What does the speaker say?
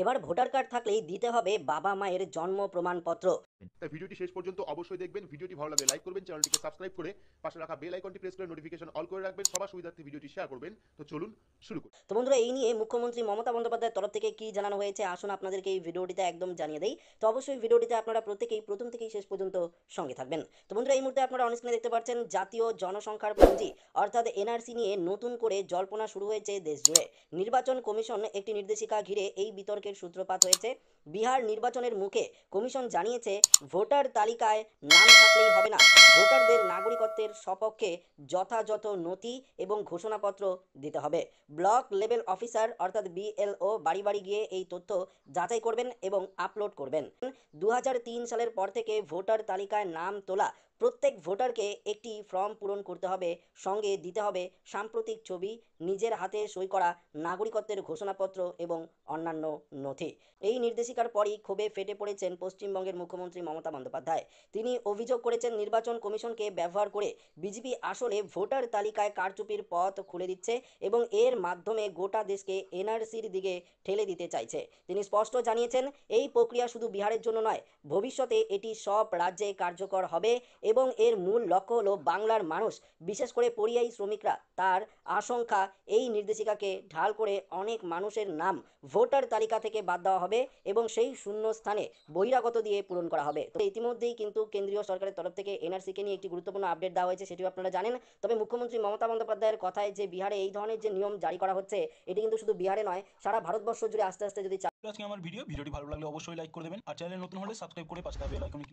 এবার voter card থাকলেই দিতে হবে বাবা মায়ের জন্ম প্রমাণপত্র। তাই ভিডিওটি শেষ পর্যন্ত অবশ্যই দেখবেন। ভিডিওটি ভালো লাগলে লাইক করবেন, চ্যানেলটিকে সাবস্ক্রাইব করে পাশে রাখা বেল আইকনটি প্রেস করে নোটিফিকেশন অল করে রাখবেন। সবার সুবিধার্থে ভিডিওটি শেয়ার করবেন। তো চলুন শুরু করি। তো বন্ধুরা, এই নিয়ে মুখ্যমন্ত্রী মমতা বন্দ্যোপাধ্যায়ের তরফ থেকে কি জানানো হয়েছে আসুন আপনাদেরকে এই ভিডিওটিতে একদম জানিয়ে দেই। তো অবশ্যই ভিডিওটিতে আপনারা প্রত্যেকেই প্রথম থেকেই শেষ পর্যন্ত সঙ্গে থাকবেন। তো বন্ধুরা, এই মুহূর্তে আপনারা অন স্ক্রিনে দেখতে পাচ্ছেন জাতীয় জনসংখ্যার পঞ্জি অর্থাৎ এনআরসি নিয়ে নতুন করে জল্পনা শুরু হয়েছে দেশ জুড়ে। নির্বাচন কমিশন একটি নির্দেশিকা ঘিরে এই বিতর্কের সূত্রপাত হয়েছে। বিহার নির্বাচনের মুখে কমিশন জানিয়েছে ভোটার তালিকায় নাম থাকলেই হবে না, ভোটারদের নাগরিকত্বের সপক্ষে যথাযথ নথি এবং ঘোষণাপত্র দিতে হবে। ব্লক লেভেল অফিসার অর্থাৎ বিএলও বাড়ি বাড়ি গিয়ে এই তথ্য যাচাই করবেন এবং আপলোড করবেন। 2003 সালের পর থেকে ভোটার তালিকায় নাম তোলা প্রত্যেক ভোটারকে একটি ফর্ম পূরণ করতে হবে, সঙ্গে দিতে হবে সাম্প্রতিক ছবি, নিজের হাতে সই করা নাগরিকত্বের ঘোষণাপত্র এবং অন্যান্য নথি। এই নির্দেশিকার পরই ক্ষোভে ফেটে পড়েছেন পশ্চিমবঙ্গের মুখ্যমন্ত্রী মমতা বন্দ্যোপাধ্যায়। তিনি অভিযোগ করেছেন নির্বাচন কমিশনকে ব্যবহার করে বিজেপি আসলে ভোটার তালিকায় কারচুপির পথ খুলে দিচ্ছে এবং এর মাধ্যমে গোটা দেশকে এনআরসির দিকে ঠেলে দিতে চাইছে। তিনি স্পষ্ট জানিয়েছেন এই প্রক্রিয়া শুধু বিহারের জন্য নয়, ভবিষ্যতে এটি সব রাজ্যে কার্যকর হবে এবং এর মূল লক্ষ্য হলো বাংলার মানুষ, বিশেষ করে পরিযায়ী শ্রমিকরা। তার আশঙ্কা এই নির্দেশিকাকে ঢাল করে অনেক মানুষের নাম ভোটার তালিকা থেকে বাদ দেওয়া হবে এবং সেই শূন্য স্থানে বহিরাগত দিয়ে পূরণ করা হবে। তো ইতিমধ্যেই কিন্তু কেন্দ্রীয় সরকারের তরফ থেকে এনআরসিকে নিয়ে একটি গুরুত্বপূর্ণ আপডেট দেওয়া হয়েছে, সেটিও আপনারা জানেন। তবে মুখ্যমন্ত্রী মমতা বন্দ্যোপাধ্যায়ের কথায় যে বিহারে এই ধরনের যে নিয়ম জারি করা হচ্ছে, এটি কিন্তু শুধু বিহারে নয়, সারা ভারতবর্ষ জুড়ে আস্তে আস্তে যদি আজকে আমার ভিডিওটি ভালো লাগলে অবশ্যই লাইক করে দেবেন আর চ্যানেলে নতুন হলে সাবস্ক্রাইব করে পাশে থাকা বেল আইকনে